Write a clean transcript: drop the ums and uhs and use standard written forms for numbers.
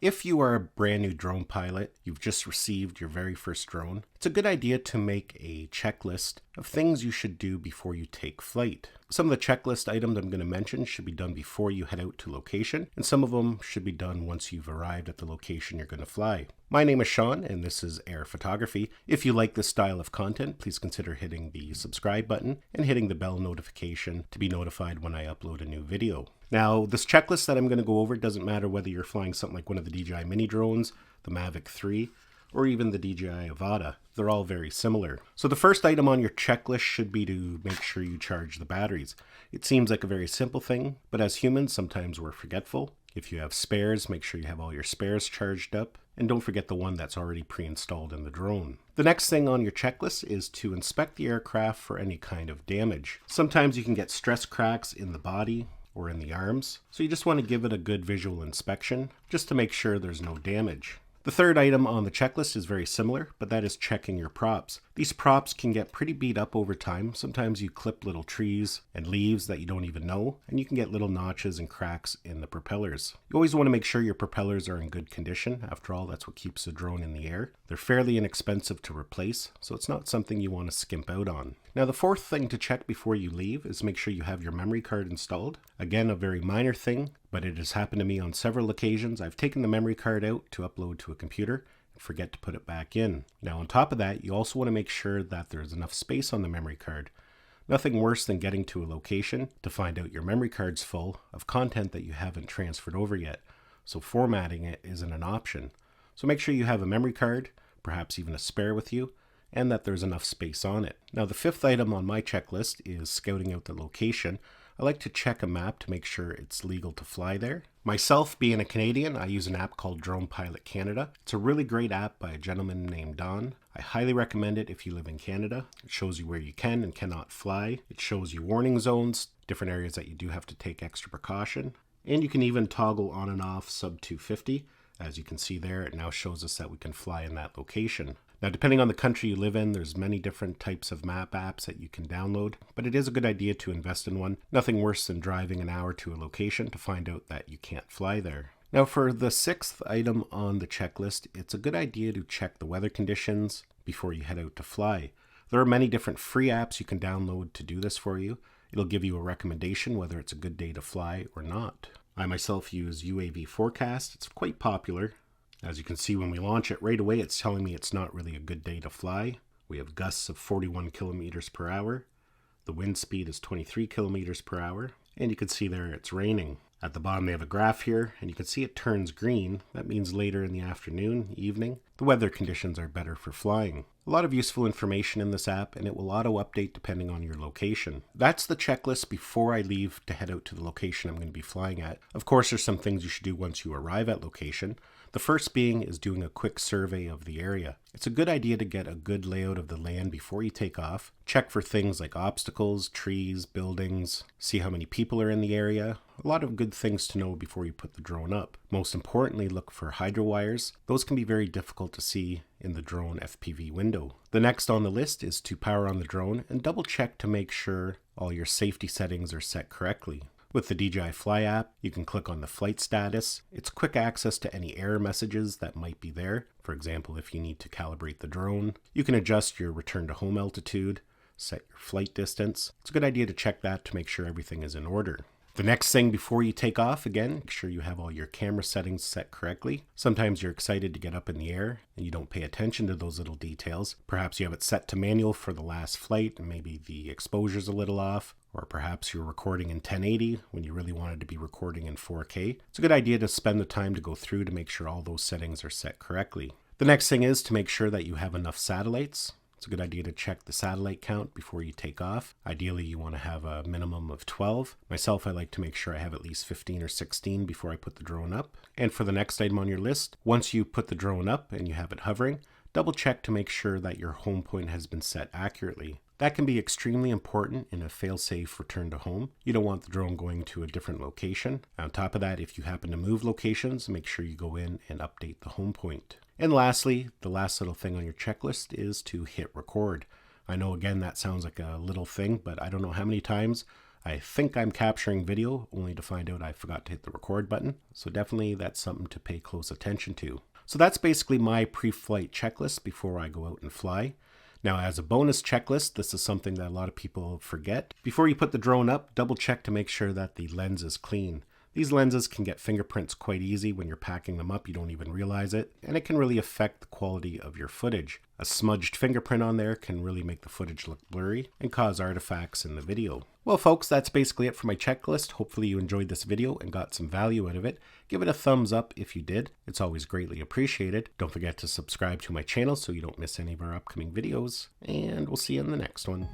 If you are a brand new drone pilot, you've just received your very first drone, it's a good idea to make a checklist of things you should do before you take flight. Some of the checklist items I'm going to mention should be done before you head out to location, and some of them should be done once you've arrived at the location you're going to fly. My name is Sean, and this is Air Photography. If you like this style of content, please consider hitting the subscribe button and hitting the bell notification to be notified when I upload a new video. Now, this checklist that I'm going to go over doesn't matter whether you're flying something like one of the DJI Mini drones, the Mavic 3, or even the DJI Avata. They're all very similar. So the first item on your checklist should be to make sure you charge the batteries. It seems like a very simple thing, but as humans, sometimes we're forgetful. If you have spares, make sure you have all your spares charged up, and don't forget the one that's already pre-installed in the drone. The next thing on your checklist is to inspect the aircraft for any kind of damage. Sometimes you can get stress cracks in the body or in the arms, so you just want to give it a good visual inspection just to make sure there's no damage. The third item on the checklist is very similar, but that is checking your props. These props can get pretty beat up over time. Sometimes you clip little trees and leaves that you don't even know, and you can get little notches and cracks in the propellers. You always want to make sure your propellers are in good condition. After all, that's what keeps the drone in the air. They're fairly inexpensive to replace, so it's not something you want to skimp out on. Now, the fourth thing to check before you leave is make sure you have your memory card installed. Again, a very minor thing, but it has happened to me on several occasions. I've taken the memory card out to upload to a computer and forget to put it back in. Now, on top of that, you also want to make sure that there's enough space on the memory card. Nothing worse than getting to a location to find out your memory card's full of content that you haven't transferred over yet. So formatting it isn't an option. So make sure you have a memory card, perhaps even a spare with you, and that there's enough space on it. Now, the fifth item on my checklist is scouting out the location. I like to check a map to make sure it's legal to fly there. Myself, being a Canadian, I use an app called Drone Pilot Canada. It's a really great app by a gentleman named Don. I highly recommend it if you live in Canada. It shows you where you can and cannot fly. It shows you warning zones, different areas that you do have to take extra precaution. And you can even toggle on and off sub 250. As you can see there, it now shows us that we can fly in that location. Now, depending on the country you live in, there's many different types of map apps that you can download, but it is a good idea to invest in one. Nothing worse than driving an hour to a location to find out that you can't fly there. Now, for the sixth item on the checklist, it's a good idea to check the weather conditions before you head out to fly. There are many different free apps you can download to do this for you. It'll give you a recommendation whether it's a good day to fly or not. I myself use UAV Forecast. It's quite popular. As you can see, when we launch it right away, it's telling me it's not really a good day to fly. We have gusts of 41 kilometers per hour. The wind speed is 23 kilometers per hour. And you can see there it's raining. At the bottom, they have a graph here, and you can see it turns green. That means later in the afternoon, evening, the weather conditions are better for flying. A lot of useful information in this app, and it will auto-update depending on your location. That's the checklist before I leave to head out to the location I'm going to be flying at. Of course, there's some things you should do once you arrive at location. The first being is doing a quick survey of the area. It's a good idea to get a good layout of the land before you take off. Check for things like obstacles, trees, buildings, see how many people are in the area. A lot of good things to know before you put the drone up. Most importantly, look for hydro wires. Those can be very difficult to see in the drone FPV window. The next on the list is to power on the drone and double check to make sure all your safety settings are set correctly. With the DJI Fly app, you can click on the flight status. It's quick access to any error messages that might be there. For example, if you need to calibrate the drone. You can adjust your return to home altitude, set your flight distance. It's a good idea to check that to make sure everything is in order. The next thing before you take off, again, make sure you have all your camera settings set correctly. Sometimes you're excited to get up in the air and you don't pay attention to those little details. Perhaps you have it set to manual for the last flight and maybe the exposure's a little off. Or perhaps you're recording in 1080 when you really wanted to be recording in 4K. It's a good idea to spend the time to go through to make sure all those settings are set correctly. The next thing is to make sure that you have enough satellites. It's a good idea to check the satellite count before you take off. Ideally, you want to have a minimum of 12. Myself, I like to make sure I have at least 15 or 16 before I put the drone up. And for the next item on your list, once you put the drone up and you have it hovering, double check to make sure that your home point has been set accurately. That can be extremely important in a fail-safe return to home. You don't want the drone going to a different location. On top of that, if you happen to move locations, make sure you go in and update the home point. And lastly, the last little thing on your checklist is to hit record. I know, again, that sounds like a little thing, but I don't know how many times I think I'm capturing video, only to find out I forgot to hit the record button. So definitely that's something to pay close attention to. So that's basically my pre-flight checklist before I go out and fly. Now, as a bonus checklist, this is something that a lot of people forget. Before you put the drone up, double check to make sure that the lens is clean. These lenses can get fingerprints quite easy when you're packing them up, you don't even realize it, and it can really affect the quality of your footage. A smudged fingerprint on there can really make the footage look blurry and cause artifacts in the video. Well folks, that's basically it for my checklist. Hopefully you enjoyed this video and got some value out of it. Give it a thumbs up if you did. It's always greatly appreciated. Don't forget to subscribe to my channel so you don't miss any of our upcoming videos, and we'll see you in the next one.